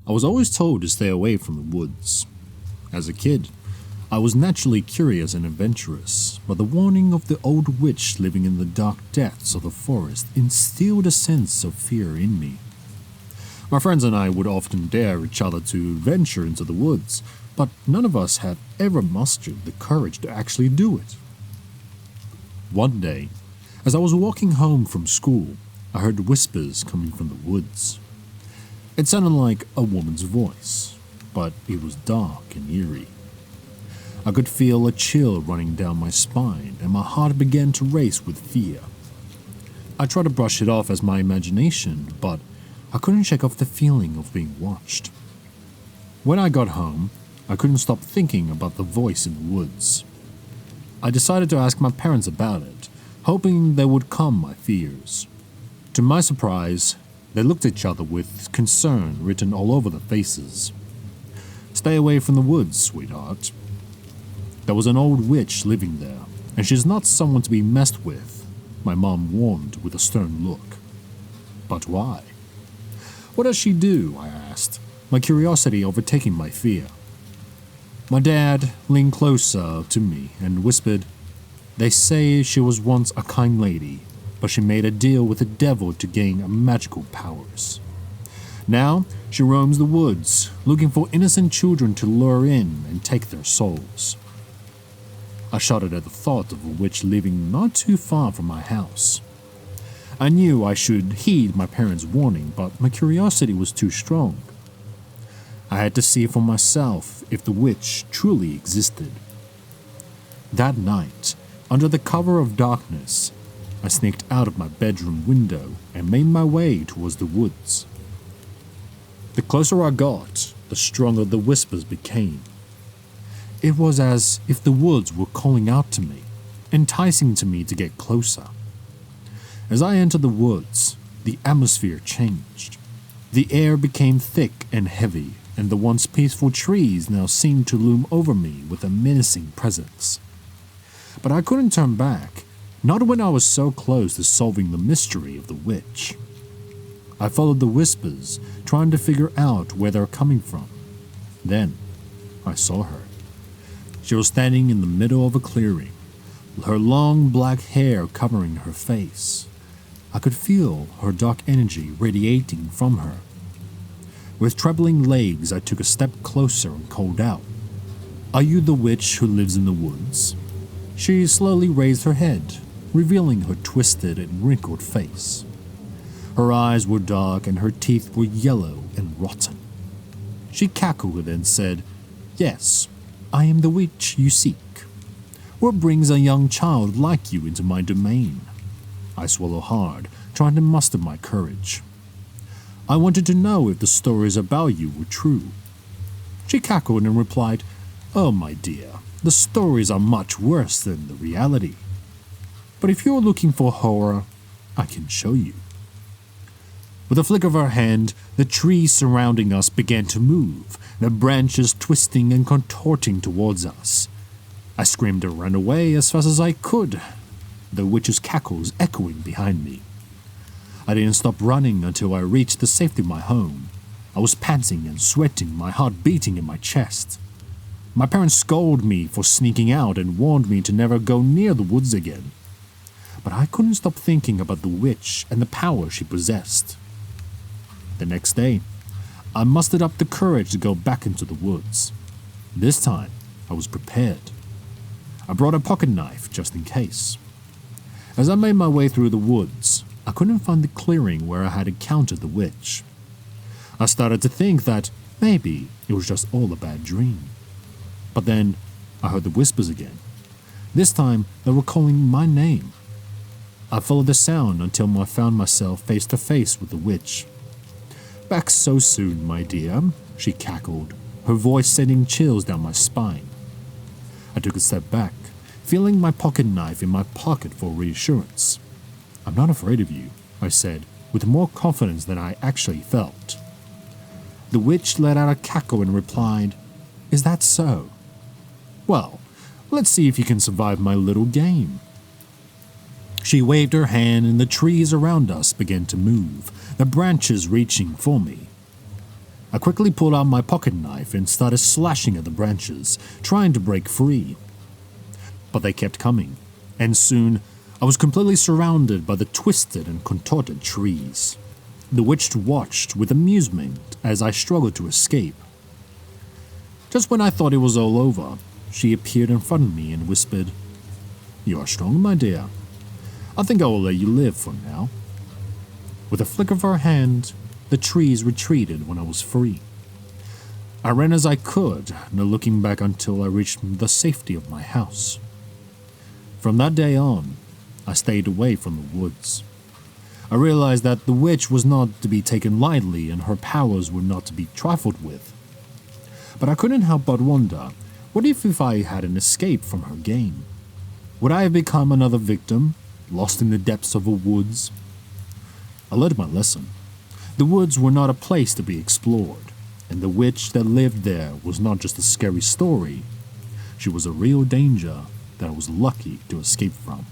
I was always told to stay away from the woods. As a kid, I was naturally curious and adventurous, but the warning of the old witch living in the dark depths of the forest instilled a sense of fear in me. My friends and I would often dare each other to venture into the woods, but none of us had ever mustered the courage to actually do it. One day, as I was walking home from school, I heard whispers coming from the woods. It sounded like a woman's voice, but it was dark and eerie. I could feel a chill running down my spine, and my heart began to race with fear. I tried to brush it off as my imagination, but I couldn't shake off the feeling of being watched. When I got home, I couldn't stop thinking about the voice in the woods. I decided to ask my parents about it, hoping they would calm my fears. To my surprise, they looked at each other with concern written all over their faces. "Stay away from the woods, sweetheart. There was an old witch living there, and she's not someone to be messed with," my mom warned with a stern look. "But why?" "What does she do?" I asked, my curiosity overtaking my fear. My dad leaned closer to me and whispered, "They say she was once a kind lady, but she made a deal with the devil to gain magical powers. Now she roams the woods, looking for innocent children to lure in and take their souls." I shuddered at the thought of a witch living not too far from my house. I knew I should heed my parents' warning, but my curiosity was too strong. I had to see for myself if the witch truly existed. That night, under the cover of darkness, I sneaked out of my bedroom window and made my way towards the woods. The closer I got, the stronger the whispers became. It was as if the woods were calling out to me, enticing to me to get closer. As I entered the woods, the atmosphere changed. The air became thick and heavy, and the once peaceful trees now seemed to loom over me with a menacing presence. But I couldn't turn back, not when I was so close to solving the mystery of the witch. I followed the whispers, trying to figure out where they were coming from. Then, I saw her. She was standing in the middle of a clearing, her long black hair covering her face. I could feel her dark energy radiating from her. With trembling legs, I took a step closer and called out, "Are you the witch who lives in the woods?" She slowly raised her head, revealing her twisted and wrinkled face. Her eyes were dark and her teeth were yellow and rotten. She cackled and said, "Yes, I am the witch you seek. What brings a young child like you into my domain?" I swallowed hard, trying to muster my courage. I wanted to know if the stories about you were true. She cackled and replied, "Oh, my dear, the stories are much worse than the reality. But if you're looking for horror, I can show you." With a flick of her hand, the trees surrounding us began to move, their branches twisting and contorting towards us. I screamed and ran away as fast as I could, the witch's cackles echoing behind me. I didn't stop running until I reached the safety of my home. I was panting and sweating, my heart beating in my chest. My parents scolded me for sneaking out and warned me to never go near the woods again. But I couldn't stop thinking about the witch and the power she possessed. The next day, I mustered up the courage to go back into the woods. This time, I was prepared. I brought a pocket knife just in case. As I made my way through the woods, I couldn't find the clearing where I had encountered the witch. I started to think that maybe it was just all a bad dream. But then I heard the whispers again. This time they were calling my name. I followed the sound until I found myself face to face with the witch. "Back so soon, my dear," she cackled, her voice sending chills down my spine. I took a step back, feeling my pocket knife in my pocket for reassurance. "I'm not afraid of you," I said, with more confidence than I actually felt. The witch let out a cackle and replied, "Is that so? Well, let's see if you can survive my little game." She waved her hand and the trees around us began to move, the branches reaching for me. I quickly pulled out my pocket knife and started slashing at the branches, trying to break free. But they kept coming, and soon I was completely surrounded by the twisted and contorted trees. The witch watched with amusement as I struggled to escape. Just when I thought it was all over, she appeared in front of me and whispered, "You are strong, my dear. I think I will let you live for now." With a flick of her hand, the trees retreated when I was free. I ran as I could, no looking back until I reached the safety of my house. From that day on, I stayed away from the woods. I realized that the witch was not to be taken lightly and her powers were not to be trifled with. But I couldn't help but wonder, what if I hadn't escaped from her game? Would I have become another victim, lost in the depths of the woods? I learned my lesson. The woods were not a place to be explored, and the witch that lived there was not just a scary story. She was a real danger that I was lucky to escape from.